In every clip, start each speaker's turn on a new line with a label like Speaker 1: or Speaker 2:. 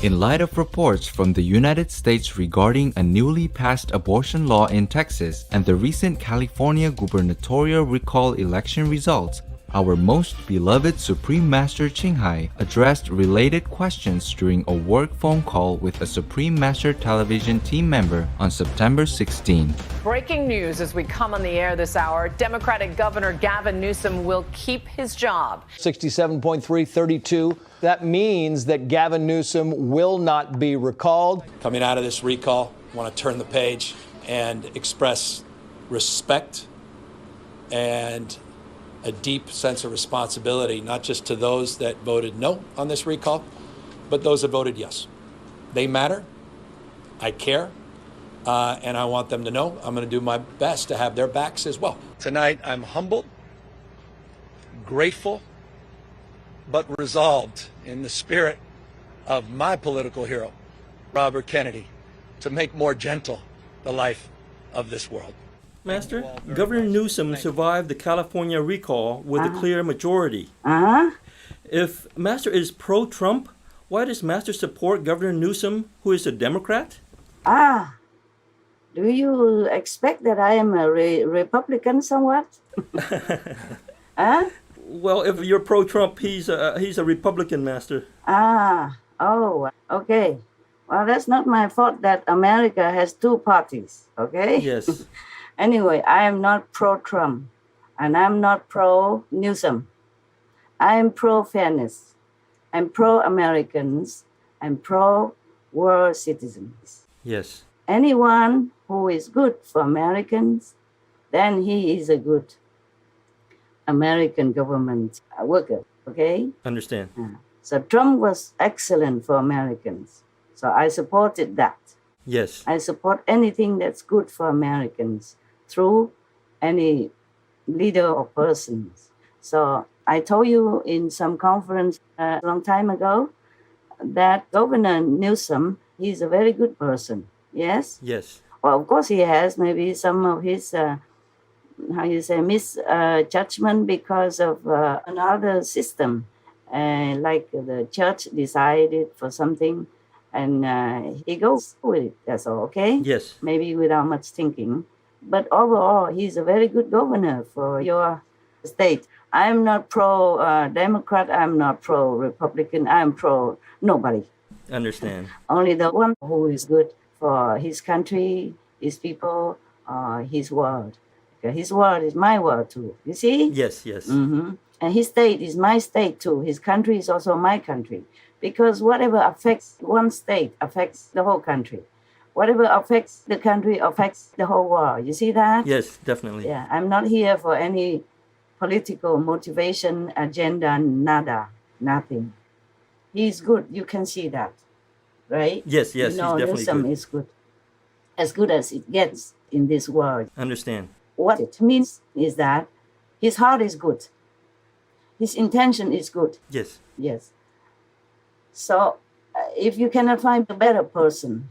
Speaker 1: In light of reports from the United States regarding a newly passed abortion law in Texas and the recent California gubernatorial recall election results, our most beloved Supreme Master Ching Hai addressed related questions during a work phone call with a Supreme Master television team member on September 16.
Speaker 2: Breaking news as we come on the air this hour. Democratic Governor Gavin Newsom will keep his job.
Speaker 3: 67.332. That means that Gavin Newsom will not be recalled.
Speaker 4: Coming out of this recall, I want to turn the page and express respect and a deep sense of responsibility, not just to those that voted no on this recall, but those that voted yes. They matter. I care. And I want them to know I'm going to do my best to have their backs as well. Tonight, I'm humbled, grateful, but resolved in the spirit of my political hero, Robert Kennedy, to make more gentle the life of this world.
Speaker 5: Master, Governor Newsom survived the California recall with a clear majority. If Master is pro-Trump, why does Master support Governor Newsom, who is a Democrat?
Speaker 6: Do you expect that I am a Republican somewhat?
Speaker 5: Well, if you're pro-Trump, he's a Republican, Master.
Speaker 6: Okay. Well, that's not my fault that America has two parties, okay?
Speaker 5: Yes.
Speaker 6: Anyway, I am not pro-Trump, and I'm not pro-Newsom. I am pro-fairness. I'm pro-Americans. I'm pro-world citizens.
Speaker 5: Yes.
Speaker 6: Anyone who is good for Americans, then he is a good American government worker, okay?
Speaker 5: Understand.
Speaker 6: So Trump was excellent for Americans. So I supported that.
Speaker 5: Yes.
Speaker 6: I support anything that's good for Americans through any leader or persons. So I told you in some conference a long time ago that Governor Newsom, he's a very good person. Yes?
Speaker 5: Yes.
Speaker 6: Well, of course he has maybe some of his, misjudgment because of another system. Like the church decided for something and he goes with it. That's all, okay?
Speaker 5: Yes.
Speaker 6: Maybe without much thinking. But overall, he's a very good governor for your state. I'm not pro-Democrat. I'm not pro-Republican. I'm pro-nobody.
Speaker 5: Understand.
Speaker 6: Only the one who is good for his country, his people, his world. Okay, his world is my world too. You see?
Speaker 5: Yes, yes.
Speaker 6: Mm-hmm. And his state is my state too. His country is also my country. Because whatever affects one state affects the whole country. Whatever affects the country affects the whole world. You see that?
Speaker 5: Yes, definitely.
Speaker 6: Yeah, I'm not here for any political motivation, agenda, nada, nothing. He's good. You can see that, right?
Speaker 5: Yes, yes,
Speaker 6: you know,
Speaker 5: he's definitely
Speaker 6: Newsom
Speaker 5: good.
Speaker 6: is good. As good as it gets in this world.
Speaker 5: Understand.
Speaker 6: What it means is that his heart is good. His intention is good.
Speaker 5: Yes.
Speaker 6: Yes. So if you cannot find a better person,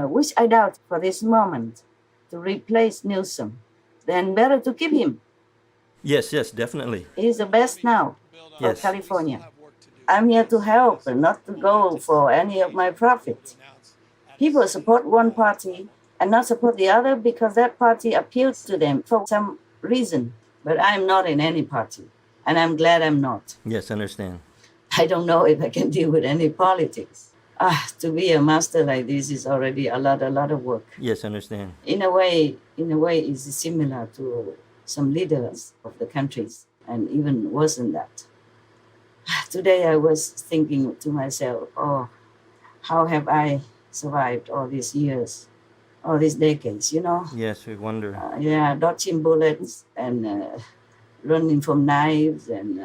Speaker 6: which I doubt for this moment, to replace Newsom, then better to keep him.
Speaker 5: Yes, yes, definitely.
Speaker 6: He's the best now for
Speaker 5: Yes.
Speaker 6: California. I'm here to help and not to go for any of my profit. People support one party and not support the other because that party appeals to them for some reason. But I'm not in any party, and I'm glad I'm not.
Speaker 5: Yes, understand.
Speaker 6: I don't know if I can deal with any politics. To be a master like this is already a lot of work.
Speaker 5: Yes, understand.
Speaker 6: In a way, it's similar to some leaders of the countries, and even worse than that. Today I was thinking to myself, how have I survived all these years, all these decades, you know?
Speaker 5: Yes, we wonder.
Speaker 6: Dodging bullets and running from knives and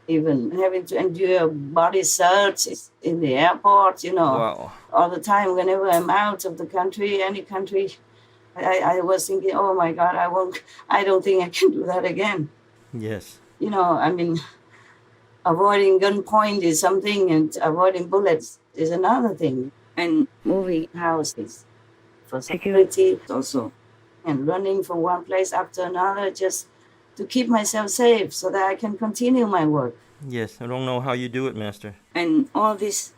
Speaker 6: even having to endure body search in the airport, you know.
Speaker 5: Wow.
Speaker 6: All the time, whenever I'm out of the country, any country, I was thinking, oh my God, I don't think I can do that again.
Speaker 5: Yes.
Speaker 6: You know, I mean, avoiding gunpoint is something and avoiding bullets is another thing. And moving houses for security also. And running from one place after another just to keep myself safe so that I can continue my work.
Speaker 5: Yes, I don't know how you do it, Master.
Speaker 6: And all this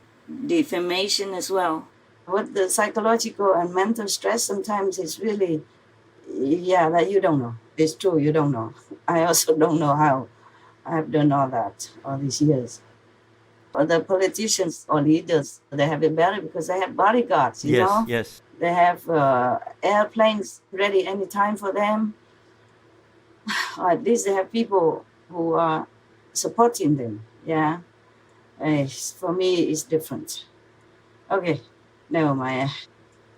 Speaker 6: defamation as well. What the psychological and mental stress sometimes is really, yeah, that you don't know. It's true, you don't know. I also don't know how I've done all that all these years. But the politicians or leaders, they have it better because they have bodyguards, you know?
Speaker 5: Yes.
Speaker 6: They have airplanes ready anytime for them. Or at least they have people who are supporting them, yeah? For me, it's different. Okay, never mind.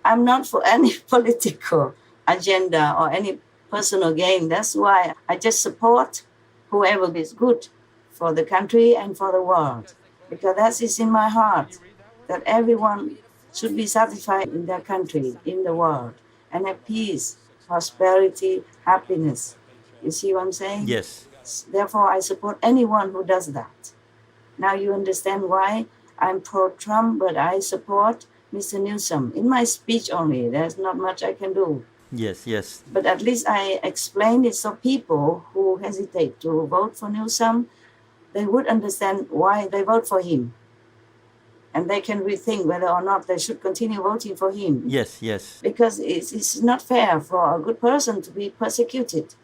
Speaker 6: I'm not for any political agenda or any personal gain. That's why I just support whoever is good for the country and for the world. Because that is in my heart, that everyone should be satisfied in their country, in the world, and have peace, prosperity, happiness. You see what I'm saying?
Speaker 5: Yes.
Speaker 6: Therefore, I support anyone who does that. Now you understand why I'm pro-Trump, but I support Mr. Newsom. In my speech only, there's not much I can do.
Speaker 5: Yes.
Speaker 6: But at least I explained it so people who hesitate to vote for Newsom, they would understand why they vote for him. And they can rethink whether or not they should continue voting for him.
Speaker 5: Yes.
Speaker 6: Because it's not fair for a good person to be persecuted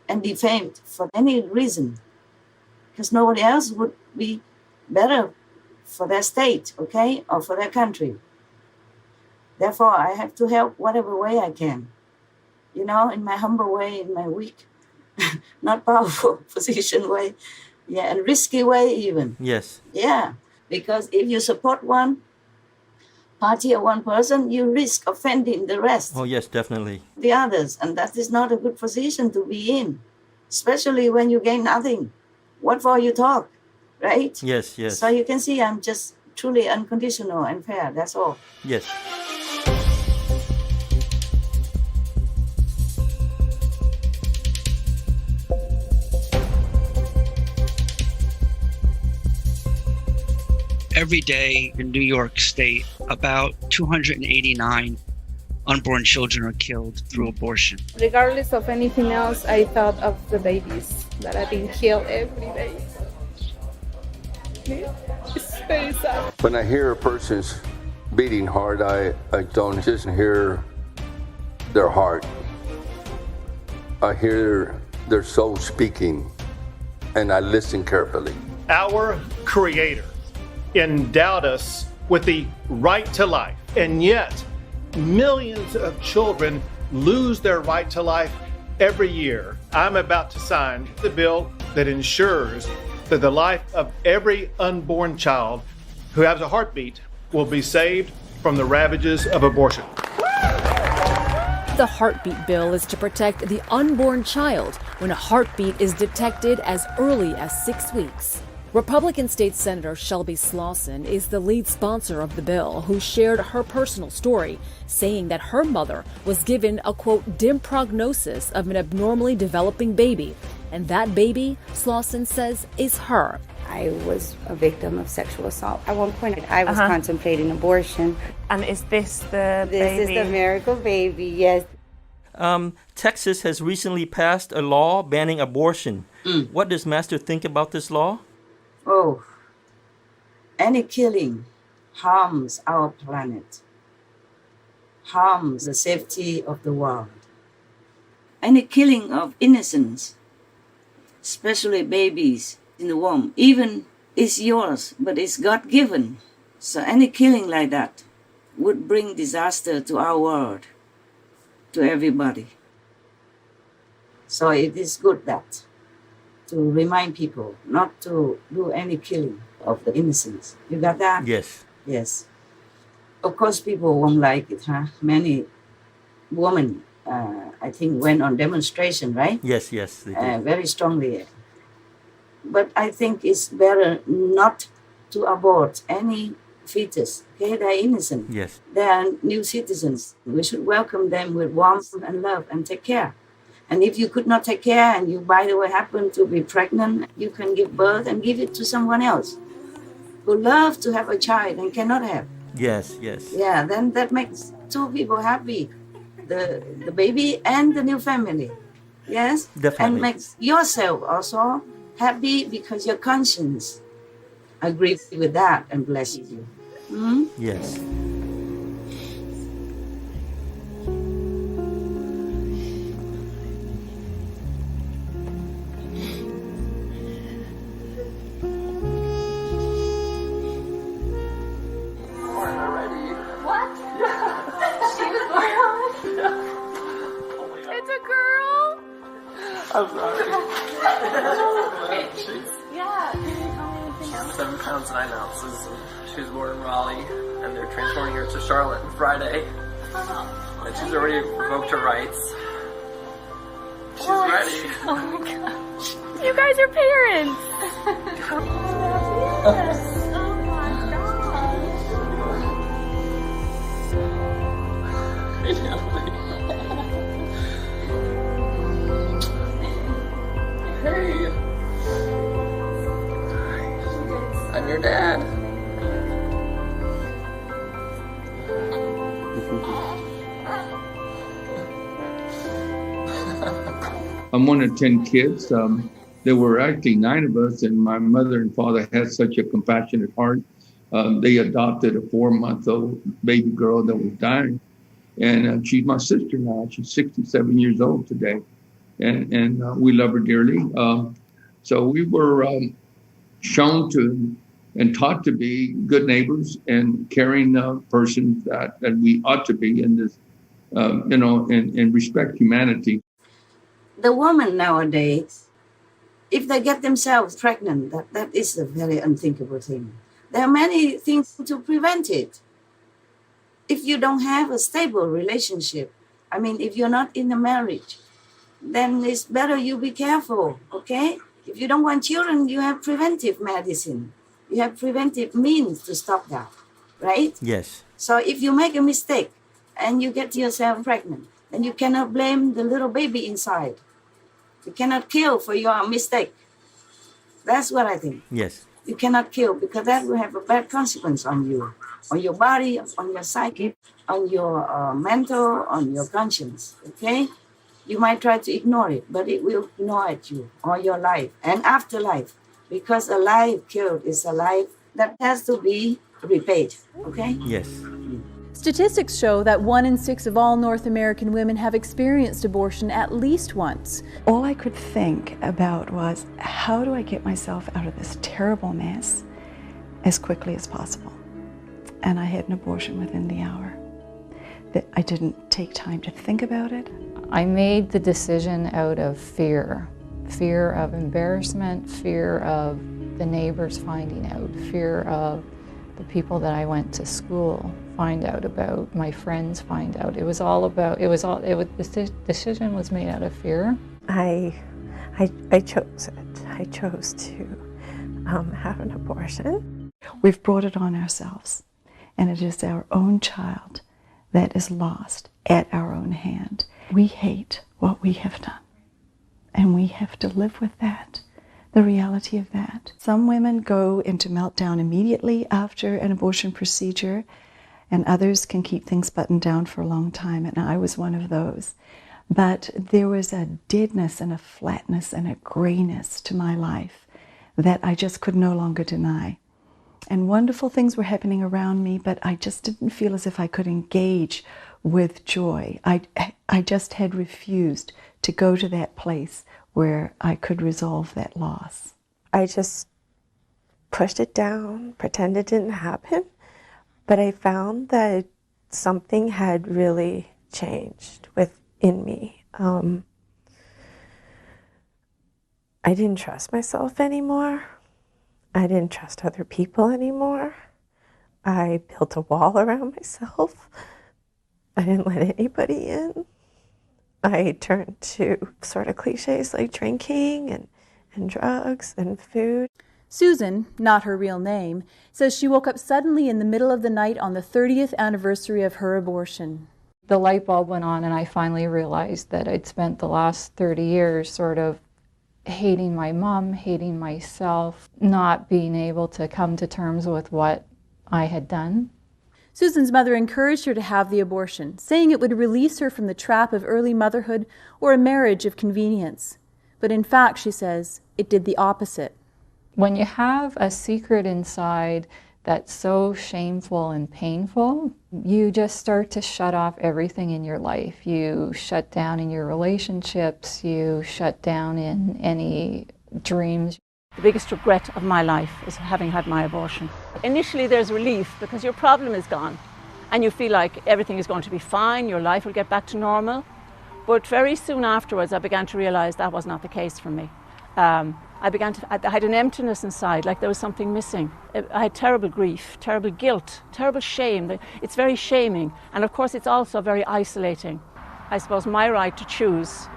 Speaker 6: and defamed for any reason. Because nobody else would be better for their state, okay, or for their country. Therefore, I have to help whatever way I can. You know, in my humble way, in my weak, not powerful position way, yeah, and risky way even.
Speaker 5: Yes.
Speaker 6: Yeah, because if you support one party or one person, you risk offending the rest.
Speaker 5: Oh, yes, definitely.
Speaker 6: The others, and that is not a good position to be in, especially when you gain nothing. What for you talk, right?
Speaker 5: Yes.
Speaker 6: So you can see I'm just truly unconditional and fair, that's all.
Speaker 5: Yes.
Speaker 7: Every day in New York State, about 289 unborn children are killed through abortion.
Speaker 8: Regardless of anything else, I thought of the babies that are being killed every day. It's very sad.
Speaker 9: When I hear a person's beating hard, I don't just hear their heart. I hear their soul speaking, and I listen carefully.
Speaker 10: Our Creator endowed us with the right to life, and yet millions of children lose their right to life every year. I'm about to sign the bill that ensures that the life of every unborn child who has a heartbeat will be saved from the ravages of abortion.
Speaker 11: The heartbeat bill is to protect the unborn child when a heartbeat is detected as early as 6 weeks. Republican State Senator Shelby Slawson is the lead sponsor of the bill, who shared her personal story, saying that her mother was given a, quote, dim prognosis of an abnormally developing baby. And that baby, Slawson says, is her.
Speaker 12: I was a victim of sexual assault. At one point, I was contemplating abortion.
Speaker 8: And is this the baby?
Speaker 12: This is the miracle baby, yes.
Speaker 5: Texas has recently passed a law banning abortion. What does Master think about this law?
Speaker 6: Oh, any killing harms our planet, harms the safety of the world. Any killing of innocents, especially babies in the womb, even is yours, but it's God-given. So any killing like that would bring disaster to our world, to everybody. So it is good that to remind people not to do any killing of the innocents. You got that?
Speaker 5: Yes.
Speaker 6: Yes. Of course, people won't like it, huh? Many women, I think, went on demonstration, right?
Speaker 5: Yes, they did.
Speaker 6: Very strongly. But I think it's better not to abort any fetus. Okay, they're innocent.
Speaker 5: Yes.
Speaker 6: They are new citizens. We should welcome them with warmth and love and take care. And if you could not take care and you, by the way, happen to be pregnant, you can give birth and give it to someone else who love to have a child and cannot have.
Speaker 5: Yes.
Speaker 6: Yeah, then that makes two people happy, the baby and the new family. Yes?
Speaker 5: Definitely.
Speaker 6: And makes yourself also happy because your conscience agrees with that and blesses you.
Speaker 5: Yes.
Speaker 8: It's a girl.
Speaker 13: I'm sorry.
Speaker 8: Yeah. Can you tell me anything else?
Speaker 13: 7 pounds 9 ounces. She was born in Raleigh, and they're transporting her to Charlotte on Friday. And she's already revoked her rights. She's ready.
Speaker 8: Oh my gosh. You guys are parents. Yes. Oh my
Speaker 13: Hey. I'm your dad.
Speaker 14: I'm one of 10 kids. There were actually 9 of us, and my mother and father had such a compassionate heart. They adopted a 4-month-old baby girl that was dying. And she's my sister now. She's 67 years old today. And we love her dearly. So we were shown to and taught to be good neighbors and caring persons that we ought to be in this, and respect humanity.
Speaker 6: The woman nowadays, if they get themselves pregnant, that is a very unthinkable thing. There are many things to prevent it. If you don't have a stable relationship, I mean, if you're not in a marriage, then it's better you be careful, okay? If you don't want children, you have preventive medicine. You have preventive means to stop that, right?
Speaker 5: Yes.
Speaker 6: So if you make a mistake and you get yourself pregnant, then you cannot blame the little baby inside. You cannot kill for your mistake. That's what I think.
Speaker 5: Yes.
Speaker 6: You cannot kill because that will have a bad consequence on you, on your body, on your psyche, on your mental, on your conscience, okay? You might try to ignore it, but it will gnaw at you all your life and afterlife, because a life killed is a life that has to be repaid, okay?
Speaker 5: Yes.
Speaker 11: Statistics show that 1 in 6 of all North American women have experienced abortion at least once.
Speaker 15: All I could think about was, how do I get myself out of this terrible mess as quickly as possible? And I had an abortion within the hour. I didn't take time to think about it.
Speaker 16: I made the decision out of fear. Fear of embarrassment, fear of the neighbors finding out, fear of the people that I went to school find out about, my friends find out. The decision was made out of fear.
Speaker 17: I chose it. I chose to have an abortion.
Speaker 15: We've brought it on ourselves, and it is our own child that is lost at our own hand. We hate what we have done, and we have to live with that, the reality of that. Some women go into meltdown immediately after an abortion procedure, and others can keep things buttoned down for a long time, and I was one of those. But there was a deadness and a flatness and a grayness to my life that I just could no longer deny. And wonderful things were happening around me, but I just didn't feel as if I could engage with joy. I just had refused to go to that place where I could resolve that loss.
Speaker 17: I just pushed it down, pretended it didn't happen, but I found that something had really changed within me. I didn't trust myself anymore. I didn't trust other people anymore. I built a wall around myself. I didn't let anybody in. I turned to sort of cliches like drinking and drugs and food.
Speaker 11: Susan, not her real name, says she woke up suddenly in the middle of the night on the 30th anniversary of her abortion.
Speaker 16: The light bulb went on, and I finally realized that I'd spent the last 30 years sort of hating my mom, hating myself, not being able to come to terms with what I had done.
Speaker 11: Susan's mother encouraged her to have the abortion, saying it would release her from the trap of early motherhood or a marriage of convenience. But in fact, she says, it did the opposite.
Speaker 16: When you have a secret inside that's so shameful and painful, you just start to shut off everything in your life. You shut down in your relationships, you shut down in any dreams.
Speaker 18: The biggest regret of my life is having had my abortion. Initially there's relief because your problem is gone and you feel like everything is going to be fine, your life will get back to normal. But very soon afterwards I began to realize that was not the case for me. I had an emptiness inside, like there was something missing. I had terrible grief, terrible guilt, terrible shame. It's very shaming, and of course it's also very isolating. I suppose my right to choose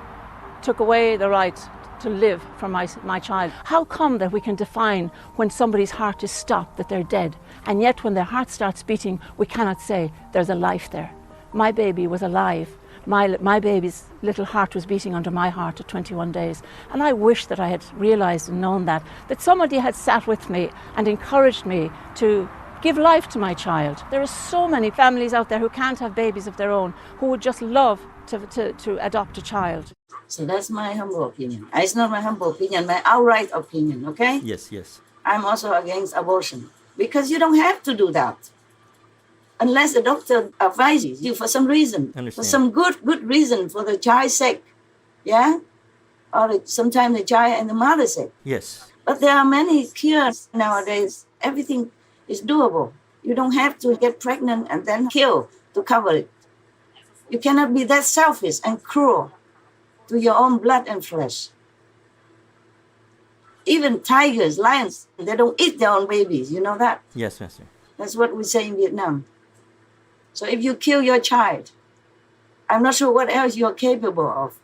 Speaker 18: took away the right to live for my child. How come that we can define when somebody's heart is stopped, that they're dead, and yet when their heart starts beating, we cannot say there's a life there? My baby was alive. My baby's little heart was beating under my heart at 21 days. And I wish that I had realized and known that somebody had sat with me and encouraged me to give life to my child. There are so many families out there who can't have babies of their own, who would just love to adopt a child.
Speaker 6: So that's my humble opinion. It's not my humble opinion, my outright opinion, okay?
Speaker 5: Yes, yes.
Speaker 6: I'm also against abortion because you don't have to do that. Unless the doctor advises you for some reason, for some good reason, for the child's sake, yeah? Or sometimes the child and the mother's sake.
Speaker 5: Yes.
Speaker 6: But there are many cures nowadays. Everything is doable. You don't have to get pregnant and then kill to cover it. You cannot be that selfish and cruel to your own blood and flesh. Even tigers, lions, they don't eat their own babies. You know that?
Speaker 5: Yes, Master.
Speaker 6: That's what we say in Vietnam. So if you kill your child, I'm not sure what else you're capable of.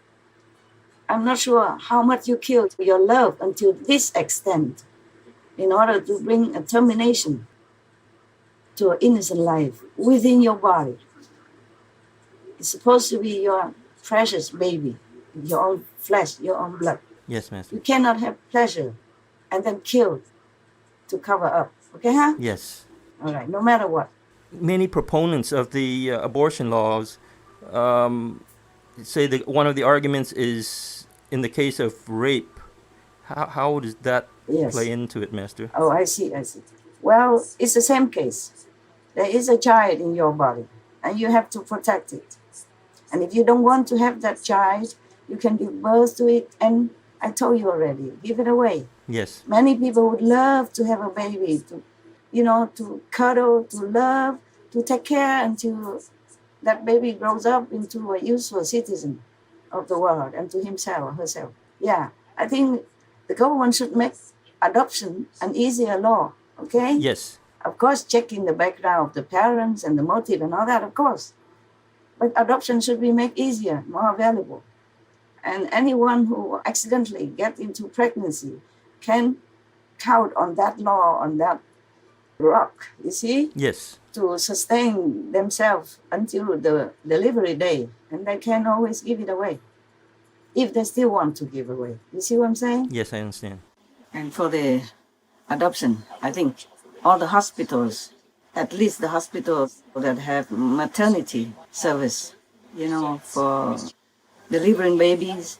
Speaker 6: I'm not sure how much you killed your love until this extent in order to bring a termination to an innocent life within your body. It's supposed to be your precious baby, your own flesh, your own blood.
Speaker 5: Yes, Master.
Speaker 6: You cannot have pleasure and then kill to cover up. Okay, huh?
Speaker 5: Yes.
Speaker 6: All right, no matter what.
Speaker 5: Many proponents of the abortion laws say that one of the arguments is in the case of rape. How does that play into it, Master?
Speaker 6: Oh, I see. Well, it's the same case. There is a child in your body, and you have to protect it. And if you don't want to have that child, you can give birth to it, and I told you already, give it away.
Speaker 5: Yes.
Speaker 6: Many people would love to have a baby, to cuddle, to love, to take care until that baby grows up into a useful citizen of the world and to himself or herself. Yeah, I think the government should make adoption an easier law, okay?
Speaker 5: Yes.
Speaker 6: Of course, checking the background of the parents and the motive and all that, of course. But adoption should be made easier, more available. And anyone who accidentally gets into pregnancy can count on that law, on that rock, you see?
Speaker 5: Yes.
Speaker 6: To sustain themselves until the delivery day. And they can always give it away, if they still want to give away. You see what I'm saying?
Speaker 5: Yes, I understand.
Speaker 6: And for the adoption, I think all the hospitals, at least the hospitals that have maternity service, for delivering babies,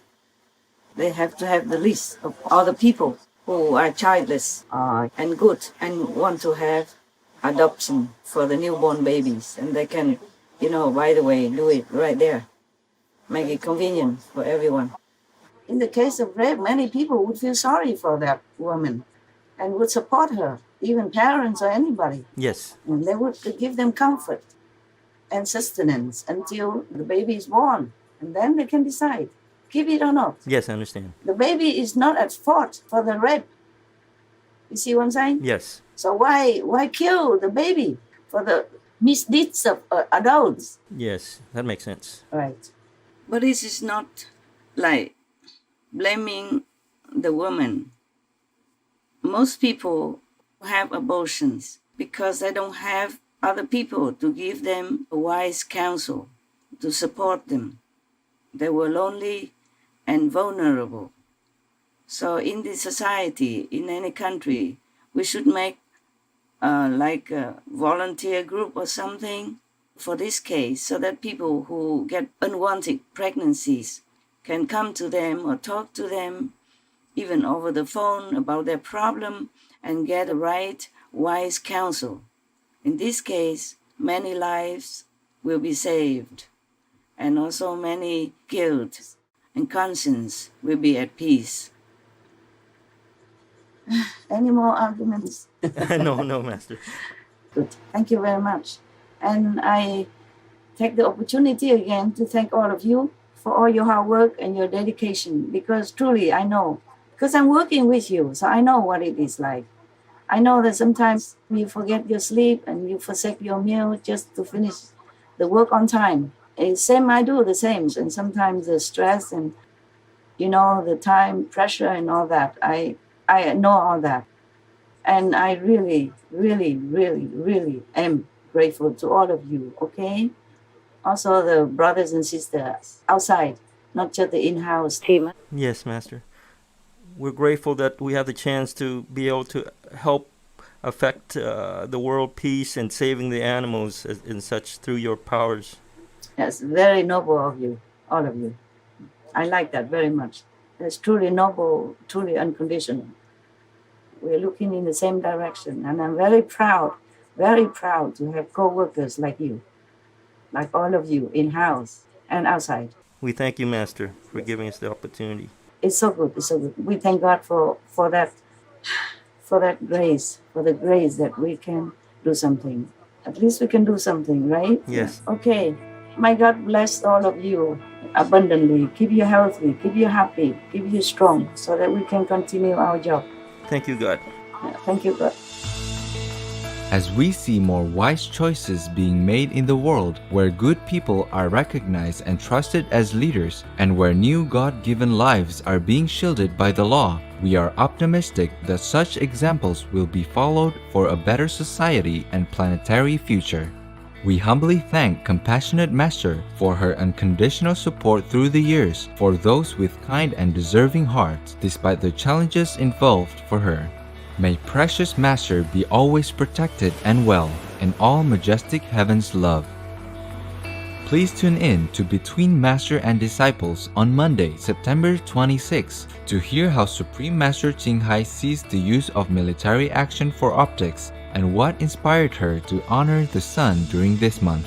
Speaker 6: they have to have the list of all the people who are childless and good and want to have adoption for the newborn babies. And they can, by the way, do it right there. Make it convenient for everyone. In the case of rape, many people would feel sorry for that woman and would support her, even parents or anybody.
Speaker 5: Yes.
Speaker 6: And they would give them comfort and sustenance until the baby is born. And then they can decide, keep it or not.
Speaker 5: Yes, I understand.
Speaker 6: The baby is not at fault for the rape. You see what I'm saying?
Speaker 5: Yes.
Speaker 6: So why kill the baby for the misdeeds of adults?
Speaker 5: Yes, that makes sense.
Speaker 6: Right. But this is not like blaming the woman. Most people have abortions because they don't have other people to give them wise counsel, to support them. They were lonely and vulnerable. So in this society, in any country, we should make like a volunteer group or something for this case, so that people who get unwanted pregnancies can come to them or talk to them, even over the phone, about their problem and get the right wise counsel. In this case, many lives will be saved, and also many guilt and conscience will be at peace. Any more arguments?
Speaker 5: No, Master.
Speaker 6: Good. Thank you very much. And I take the opportunity again to thank all of you for all your hard work and your dedication, because truly I know, because I'm working with you, so I know what it is like. I know that sometimes you forget your sleep and you forsake your meal just to finish the work on time. Same, I do the same. And sometimes the stress and, the time pressure and all that, I know all that. And I really, really, really, really am grateful to all of you, okay? Also the brothers and sisters outside, not just the in-house team.
Speaker 5: Yes, Master. We're grateful that we have the chance to be able to help affect the world peace and saving the animals and such through your powers.
Speaker 6: That's very noble of you, all of you. I like that very much. That's truly noble, truly unconditional. We're looking in the same direction, and I'm very proud to have co-workers like you, like all of you, in-house and outside.
Speaker 5: We thank you, Master, for giving us the opportunity.
Speaker 6: It's so good, it's so good. We thank God for that grace, for the grace that we can do something. At least we can do something, right?
Speaker 5: Yes.
Speaker 6: Okay. May God bless all of you abundantly. Keep you healthy, keep you happy, keep you strong, so that we can continue our job.
Speaker 5: Thank you, God.
Speaker 6: Thank you, God.
Speaker 1: As we see more wise choices being made in the world, where good people are recognized and trusted as leaders, and where new God-given lives are being shielded by the law, we are optimistic that such examples will be followed for a better society and planetary future. We humbly thank Compassionate Master for her unconditional support through the years for those with kind and deserving hearts, despite the challenges involved for her. May Precious Master be always protected and well in all majestic heaven's love. Please tune in to Between Master and Disciples on Monday, September 26, to hear how Supreme Master Ching Hai sees the use of military action for optics and what inspired her to honor the sun during this month.